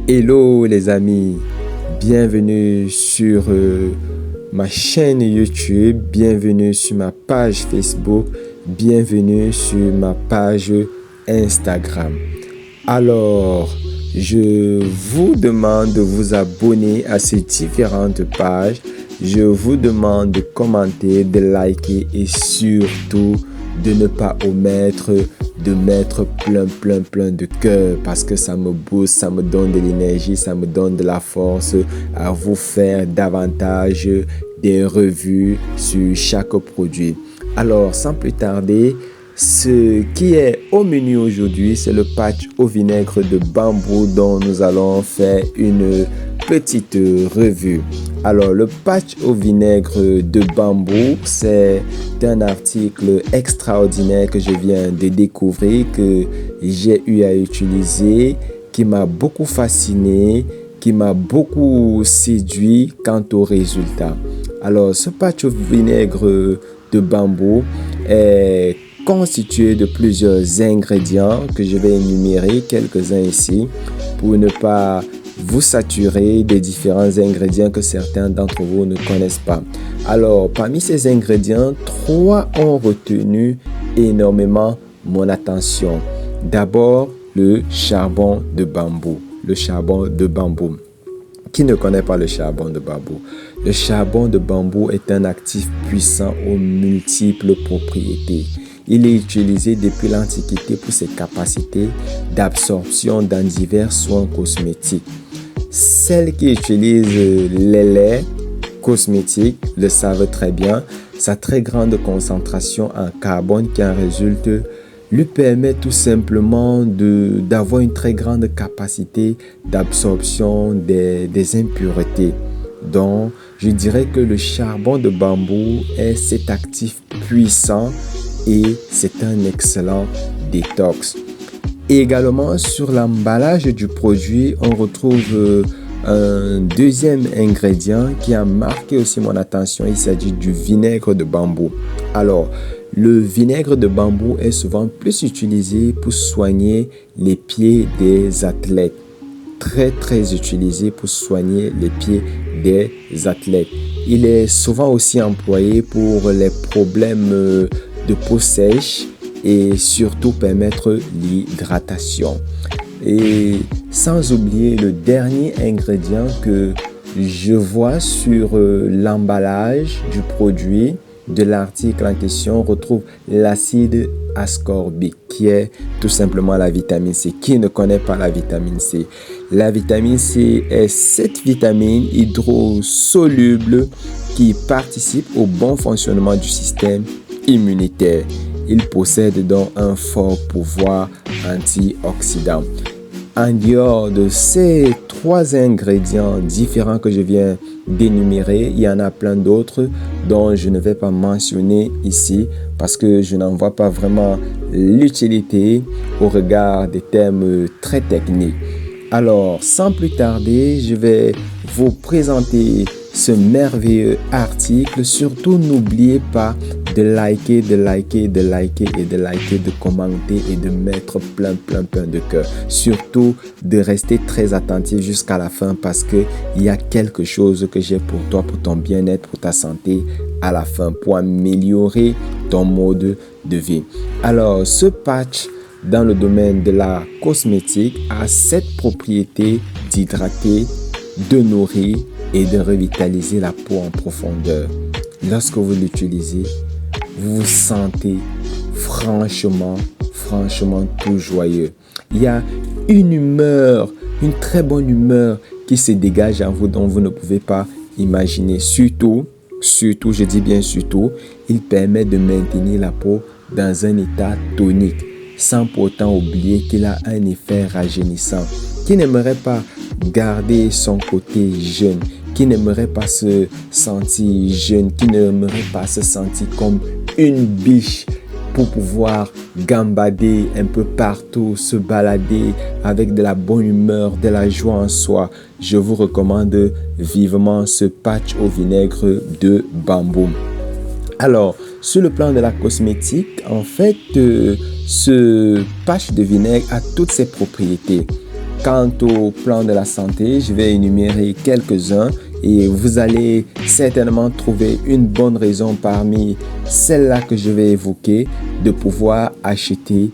Hello les amis, bienvenue sur ma chaîne YouTube, bienvenue sur ma page Facebook, bienvenue sur ma page Instagram. Alors, je vous demande de vous abonner à ces différentes pages, je vous demande de commenter, de liker et surtout de ne pas omettre de mettre plein de cœur parce que ça me booste, ça me donne de l'énergie, ça me donne de la force à vous faire davantage des revues sur chaque produit. Alors, sans plus tarder, ce qui est au menu aujourd'hui, c'est le patch au vinaigre de bambou dont nous allons faire une petite revue. Alors, le patch au vinaigre de bambou, c'est un article extraordinaire que je viens de découvrir, que j'ai eu à utiliser, qui m'a beaucoup fasciné, qui m'a beaucoup séduit quant au résultat. Alors, ce patch au vinaigre de bambou est constitué de plusieurs ingrédients que je vais énumérer quelques-uns ici pour ne pas vous saturer des différents ingrédients que certains d'entre vous ne connaissent pas. Alors, parmi ces ingrédients, 3 ont retenu énormément mon attention. D'abord, le charbon de bambou. Le charbon de bambou. Qui ne connaît pas le charbon de bambou? Le charbon de bambou est un actif puissant aux multiples propriétés. Il est utilisé depuis l'Antiquité pour ses capacités d'absorption dans divers soins cosmétiques. Celles qui utilisent les laits cosmétiques le savent très bien. Sa très grande concentration en carbone qui en résulte lui permet tout simplement d'avoir une très grande capacité d'absorption des impuretés. Donc, je dirais que le charbon de bambou est cet actif puissant et c'est un excellent détox. Et également, sur l'emballage du produit, on retrouve un deuxième ingrédient qui a marqué aussi mon attention. Il s'agit du vinaigre de bambou. Alors, le vinaigre de bambou est souvent plus utilisé pour soigner les pieds des athlètes. Très utilisé pour soigner les pieds des athlètes. Il est souvent aussi employé pour les problèmes de peau sèche et surtout permettre l'hydratation. Et sans oublier le dernier ingrédient que je vois sur l'emballage du produit de l'article en question, on retrouve l'acide ascorbique qui est tout simplement la vitamine C. Qui ne connaît pas la vitamine C? La vitamine C est cette vitamine hydrosoluble qui participe au bon fonctionnement du système immunitaire. Il possède donc un fort pouvoir antioxydant. En dehors de ces 3 ingrédients différents que je viens d'énumérer, il y en a plein d'autres dont je ne vais pas mentionner ici parce que je n'en vois pas vraiment l'utilité au regard des termes très techniques. Alors, sans plus tarder, je vais vous présenter ce merveilleux article. Surtout, n'oubliez pas de liker, de commenter et de mettre plein de cœur. Surtout, de rester très attentif jusqu'à la fin parce que il y a quelque chose que j'ai pour toi, pour ton bien-être, pour ta santé à la fin, pour améliorer ton mode de vie. Alors, ce patch dans le domaine de la cosmétique a cette propriété d'hydrater, de nourrir et de revitaliser la peau en profondeur. Lorsque vous l'utilisez, vous vous sentez franchement tout joyeux. Il y a une humeur, une très bonne humeur qui se dégage en vous dont vous ne pouvez pas imaginer. Surtout, je dis bien surtout, il permet de maintenir la peau dans un état tonique, sans pourtant oublier qu'il a un effet rajeunissant. Qui n'aimerait pas garder son côté jeune? Qui n'aimerait pas se sentir jeune? Qui n'aimerait pas se sentir comme une biche pour pouvoir gambader un peu partout, se balader avec de la bonne humeur, de la joie en soi? Je vous recommande vivement ce patch au vinaigre de bambou. Alors, sur le plan de la cosmétique, en fait, ce patch de vinaigre a toutes ses propriétés. Quant au plan de la santé, je vais énumérer quelques-uns et vous allez certainement trouver une bonne raison parmi celles-là que je vais évoquer de pouvoir acheter,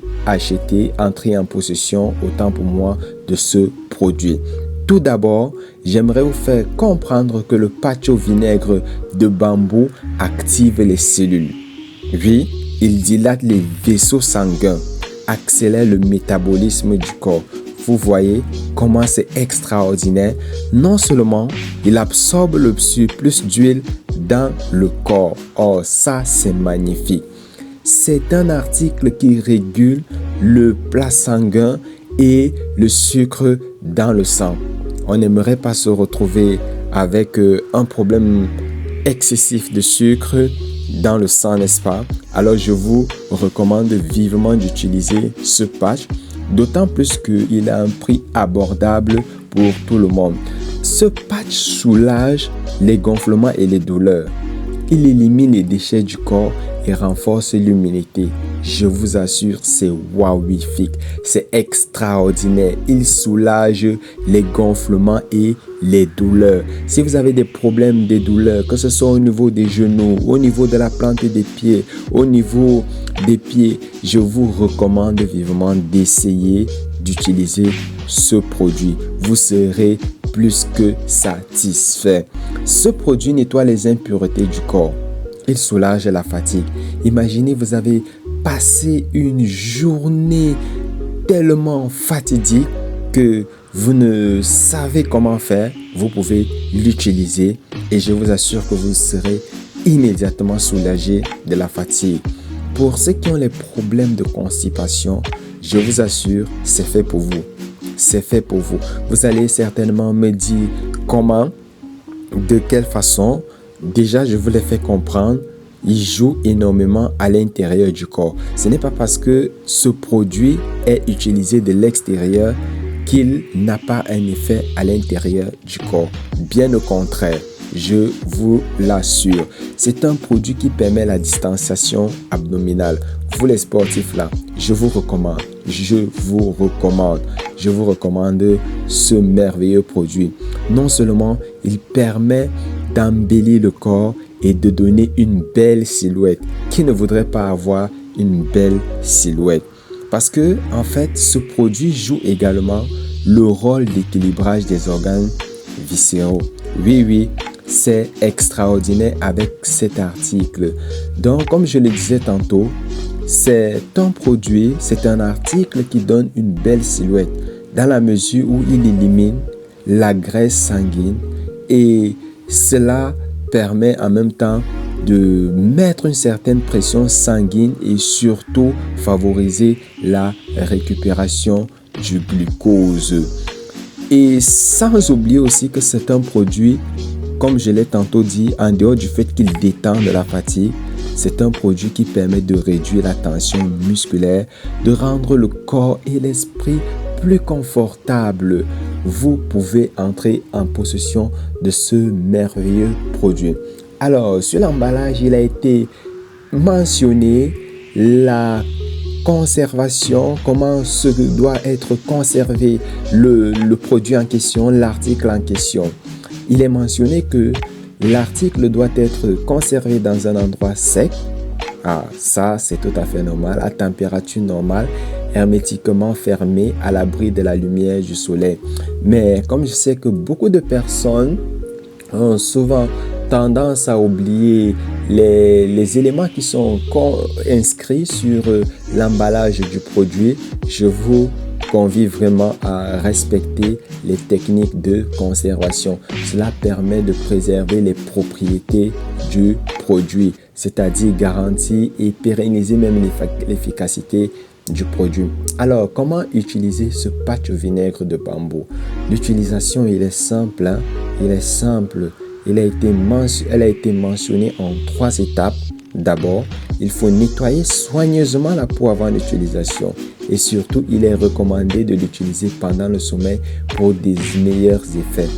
entrer en possession, autant pour moi, de ce produit. Tout d'abord, j'aimerais vous faire comprendre que le patch au vinaigre de bambou active les cellules. Oui, il dilate les vaisseaux sanguins, accélère le métabolisme du corps. Vous voyez comment c'est extraordinaire. Non seulement il absorbe le surplus d'huile dans le corps. Oh, ça c'est magnifique. C'est un article qui régule le plat sanguin et le sucre dans le sang. On n'aimerait pas se retrouver avec un problème excessif de sucre dans le sang, n'est-ce pas? Alors je vous recommande vivement d'utiliser ce patch. D'autant plus qu'il a un prix abordable pour tout le monde. Ce patch soulage les gonflements et les douleurs. Il élimine les déchets du corps et renforce l'immunité. Je vous assure, c'est waouifique. C'est extraordinaire. Il soulage les gonflements et les douleurs. Si vous avez des problèmes, des douleurs, que ce soit au niveau des genoux, au niveau de la plante des pieds, au niveau des pieds, je vous recommande vivement d'essayer d'utiliser ce produit. Vous serez plus que satisfait. Ce produit nettoie les impuretés du corps. Il soulage la fatigue. Imaginez, vous avez passé une journée tellement fatidique que vous ne savez comment faire. Vous pouvez l'utiliser et je vous assure que vous serez immédiatement soulagé de la fatigue. Pour ceux qui ont les problèmes de constipation, je vous assure, c'est fait pour vous. C'est fait pour vous. Vous allez certainement me dire comment, de quelle façon. Déjà, je vous l'ai fait comprendre, il joue énormément à l'intérieur du corps. Ce n'est pas parce que ce produit est utilisé de l'extérieur qu'il n'a pas un effet à l'intérieur du corps. Bien au contraire, je vous l'assure. C'est un produit qui permet la distanciation abdominale. Vous les sportifs là, je vous recommande ce merveilleux produit. Non seulement il permet d'embellir le corps et de donner une belle silhouette. Qui ne voudrait pas avoir une belle silhouette? Parce que, en fait, ce produit joue également le rôle d'équilibrage des organes viscéraux. Oui, c'est extraordinaire avec cet article. Donc, comme je le disais tantôt, c'est un article qui donne une belle silhouette dans la mesure où il élimine la graisse sanguine et cela permet en même temps de mettre une certaine pression sanguine et surtout favoriser la récupération du glucose. Et sans oublier aussi que c'est un produit, comme je l'ai tantôt dit, en dehors du fait qu'il détend de la fatigue, c'est un produit qui permet de réduire la tension musculaire, de rendre le corps et l'esprit plus confortables. Vous pouvez entrer en possession de ce merveilleux produit. Alors, sur l'emballage, il a été mentionné la conservation, comment doit être conservé le produit en question, l'article en question. Il est mentionné que l'article doit être conservé dans un endroit sec. Ah, ça, c'est tout à fait normal, à température normale, hermétiquement fermé à l'abri de la lumière du soleil. Mais comme je sais que beaucoup de personnes ont souvent tendance à oublier les éléments qui sont inscrits sur l'emballage du produit, je vous convie vraiment à respecter les techniques de conservation. Cela permet de préserver les propriétés du produit, c'est-à-dire garantir et pérenniser même l'efficacité du produit. Alors, comment utiliser ce patch au vinaigre de bambou? L'utilisation, il est simple, hein? Il est simple. Elle a été mentionnée en 3 étapes. D'abord, il faut nettoyer soigneusement la peau avant l'utilisation. Et surtout, il est recommandé de l'utiliser pendant le sommeil pour des meilleurs effets.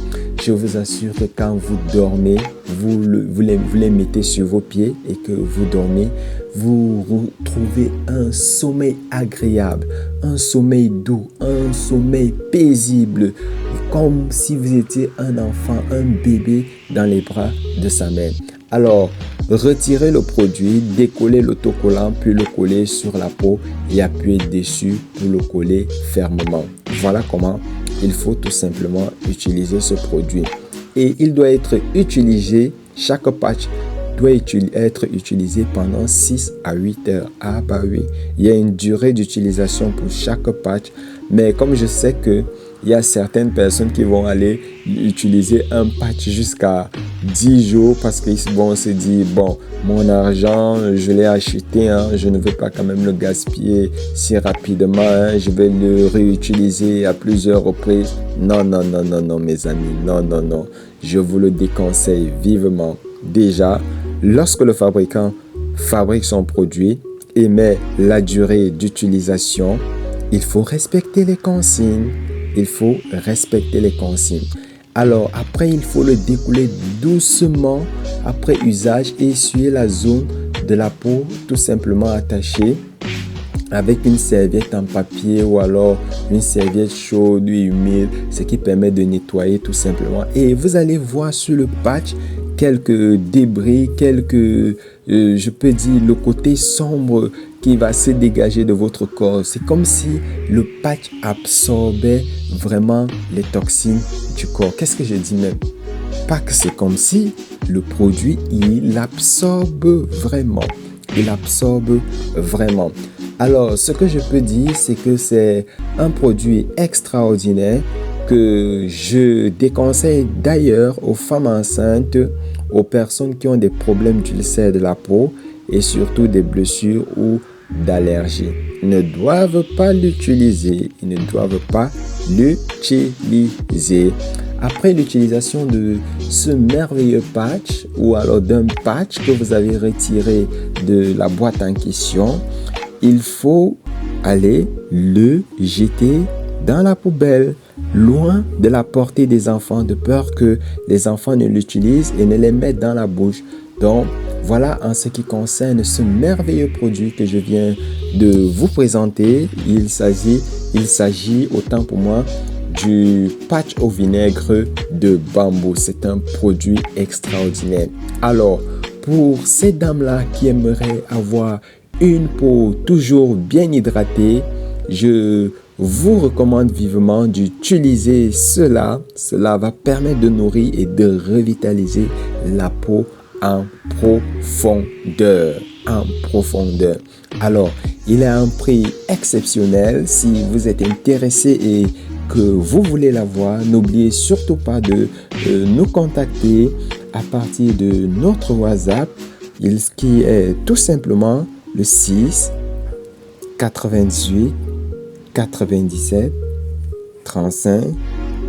je vous assure que quand vous dormez, vous les mettez sur vos pieds et que vous dormez, vous retrouvez un sommeil agréable, un sommeil doux, un sommeil paisible, comme si vous étiez un enfant, un bébé dans les bras de sa mère. Alors, retirez le produit, décollez l'autocollant, puis le coller sur la peau et appuyez dessus pour le coller fermement. Voilà comment il faut tout simplement utiliser ce produit. Et il doit être utilisé, chaque patch doit être utilisé pendant 6 à 8 heures. Ah bah oui, il y a une durée d'utilisation pour chaque patch, mais comme je sais que il y a certaines personnes qui vont aller utiliser un patch jusqu'à 10 jours parce qu'ils vont se dire, bon, mon argent, je l'ai acheté, hein, je ne veux pas quand même le gaspiller si rapidement, hein, je vais le réutiliser à plusieurs reprises. Non, non, non, non, non, mes amis, non, non, non. Je vous le déconseille vivement. Déjà, lorsque le fabricant fabrique son produit et met la durée d'utilisation, il faut respecter les consignes. Il faut respecter les consignes. Alors, après, il faut le découler doucement après usage et essuyer la zone de la peau tout simplement attachée avec une serviette en papier ou alors une serviette chaude ou humide, ce qui permet de nettoyer tout simplement. Et vous allez voir sur le patch quelques débris, je peux dire, le côté sombre qui va se dégager de votre corps. C'est comme si le patch absorbait vraiment les toxines du corps. Qu'est-ce que je dis même? Pas que c'est comme si, le produit, il absorbe vraiment. Il absorbe vraiment. Alors, ce que je peux dire, c'est que c'est un produit extraordinaire que je déconseille d'ailleurs aux femmes enceintes, aux personnes qui ont des problèmes d'ulcère de la peau et surtout des blessures ou d'allergies. Ils ne doivent pas l'utiliser. Ils ne doivent pas l'utiliser. Après l'utilisation de ce merveilleux patch ou alors d'un patch que vous avez retiré de la boîte en question, il faut aller le jeter dans la poubelle, loin de la portée des enfants, de peur que les enfants ne l'utilisent et ne les mettent dans la bouche. Donc, voilà en ce qui concerne ce merveilleux produit que je viens de vous présenter. Il s'agit autant pour moi du patch au vinaigre de bambou. C'est un produit extraordinaire. Alors, pour ces dames-là qui aimeraient avoir une peau toujours bien hydratée, je vous recommande vivement d'utiliser cela. Cela va permettre de nourrir et de revitaliser la peau en profondeur. Alors, il a un prix exceptionnel. Si vous êtes intéressé et que vous voulez l'avoir, n'oubliez surtout pas de nous contacter à partir de notre WhatsApp, qui est tout simplement le 6 98 97 35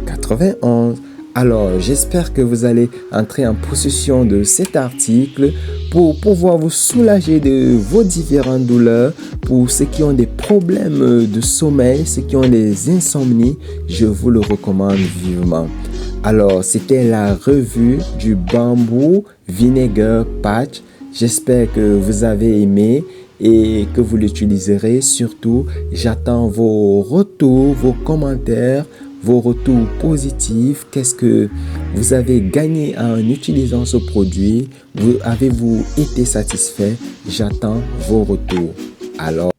91. Alors, j'espère que vous allez entrer en possession de cet article pour pouvoir vous soulager de vos différentes douleurs. Pour ceux qui ont des problèmes de sommeil, ceux qui ont des insomnies, je vous le recommande vivement. Alors, c'était la revue du Bamboo Vinegar Patch. J'espère que vous avez aimé et que vous l'utiliserez. Surtout, j'attends vos retours, vos commentaires, vos retours positifs. Qu'est-ce que vous avez gagné en utilisant ce produit? Avez-vous été satisfait? J'attends vos retours. Alors,